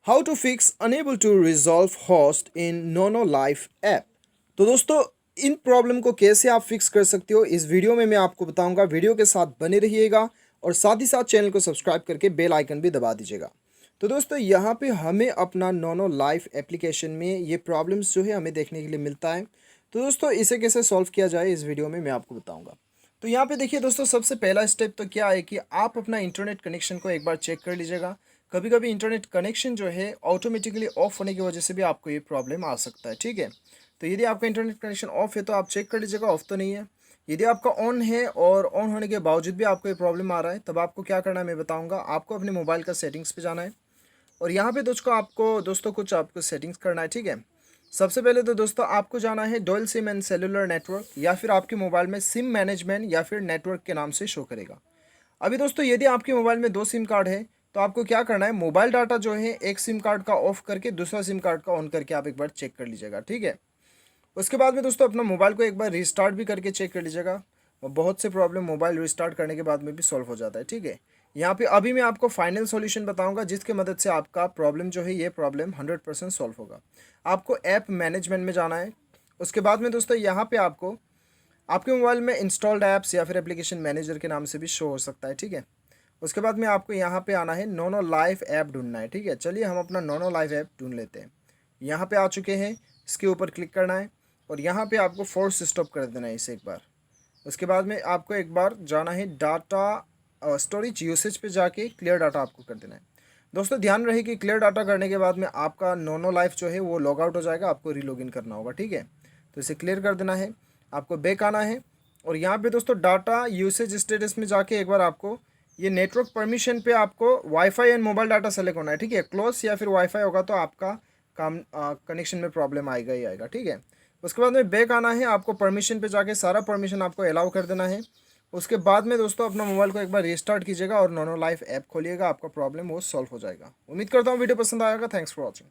How to fix unable to resolve host in नोनोलाइफ app. तो दोस्तों, इन प्रॉब्लम को कैसे आप फिक्स कर सकते हो इस वीडियो में मैं आपको बताऊंगा। वीडियो के साथ बने रहिएगा और साथ ही साथ चैनल को सब्सक्राइब करके बेल आइकन भी दबा दीजिएगा। तो दोस्तों, यहाँ पे हमें अपना नोनोलाइफ एप्लीकेशन में ये प्रॉब्लम्स जो है हमें देखने के लिए मिलता है। तो दोस्तों, इसे कैसे सॉल्व किया जाए इस वीडियो में मैं आपको बताऊँगा। तो यहाँ पे देखिए दोस्तों, सबसे पहला स्टेप तो क्या है कि आप अपना इंटरनेट कनेक्शन को एक बार चेक कर लीजिएगा। कभी कभी इंटरनेट कनेक्शन जो है ऑटोमेटिकली ऑफ होने की वजह से भी आपको ये प्रॉब्लम आ सकता है। ठीक है, तो यदि आपका इंटरनेट कनेक्शन ऑफ है तो आप चेक कर लीजिएगा ऑफ तो नहीं है। यदि आपका ऑन है और ऑन होने के बावजूद भी आपको ये प्रॉब्लम आ रहा है, तब आपको क्या करना है मैं बताऊंगा। आपको अपने मोबाइल का सेटिंग्स पे जाना है और यहाँ पे दोस्तों कुछ आपको सेटिंग्स करना है। ठीक है, सबसे पहले तो दोस्तों आपको जाना है dual SIM and cellular network, या फिर आपके मोबाइल में सिम मैनेजमेंट या फिर नेटवर्क के नाम से शो करेगा। अभी दोस्तों, यदि आपके मोबाइल में दो सिम कार्ड है तो आपको क्या करना है, मोबाइल डाटा जो है एक सिम कार्ड का ऑफ करके दूसरा सिम कार्ड का ऑन करके आप एक बार चेक कर लीजिएगा। ठीक है, उसके बाद में दोस्तों अपना मोबाइल को एक बार रिस्टार्ट भी करके चेक कर लीजिएगा। और बहुत से प्रॉब्लम मोबाइल रिस्टार्ट करने के बाद में भी सॉल्व हो जाता है। ठीक है, यहाँ पे अभी मैं आपको फाइनल सॉल्यूशन बताऊंगा जिसके मदद से आपका प्रॉब्लम जो है ये प्रॉब्लम 100% सॉल्व होगा। आपको ऐप मैनेजमेंट में जाना है। उसके बाद में दोस्तों यहाँ पे आपको आपके मोबाइल में इंस्टॉल्ड ऐप्स या फिर एप्लीकेशन मैनेजर के नाम से भी शो हो सकता है। ठीक है, उसके बाद में आपको यहाँ पे आना है नोनो लाइफ ऐप ढूंढना है। ठीक है, चलिए हम अपना नोनो लाइफ ऐप ढूंढ लेते हैं। यहाँ पे आ चुके हैं, इसके ऊपर क्लिक करना है और यहाँ पे आपको फोर्स स्टॉप कर देना है इसे एक बार। उसके बाद में आपको एक बार जाना है डाटा स्टोरेज यूसेज पे जाके क्लियर डाटा आपको कर देना है। दोस्तों ध्यान रहे कि क्लियर डाटा करने के बाद में आपका नोनो लाइफ जो है वो लॉग आउट हो जाएगा, आपको रीलॉगिन करना होगा। ठीक है, तो इसे क्लियर कर देना है, आपको बैक आना है और यहाँ पे दोस्तों डाटा यूसेज स्टेटस में जाके एक बार आपको ये नेटवर्क परमिशन पे आपको wifi and mobile data select होना है। ठीक है, क्लोज या फिर वाईफाई होगा तो आपका काम कनेक्शन में प्रॉब्लम आएगा ही आएगा। ठीक है, उसके बाद में बैक आना है, आपको परमिशन पे जाके सारा परमिशन आपको अलाउ कर देना है। उसके बाद में दोस्तों अपना मोबाइल को एक बार रीस्टार्ट कीजिएगा और नोनो लाइफ ऐप खोलिएगा, आपका प्रॉब्लम वो सॉल्व हो जाएगा। उम्मीद करता हूँ वीडियो पसंद आएगा। Thanks for watching.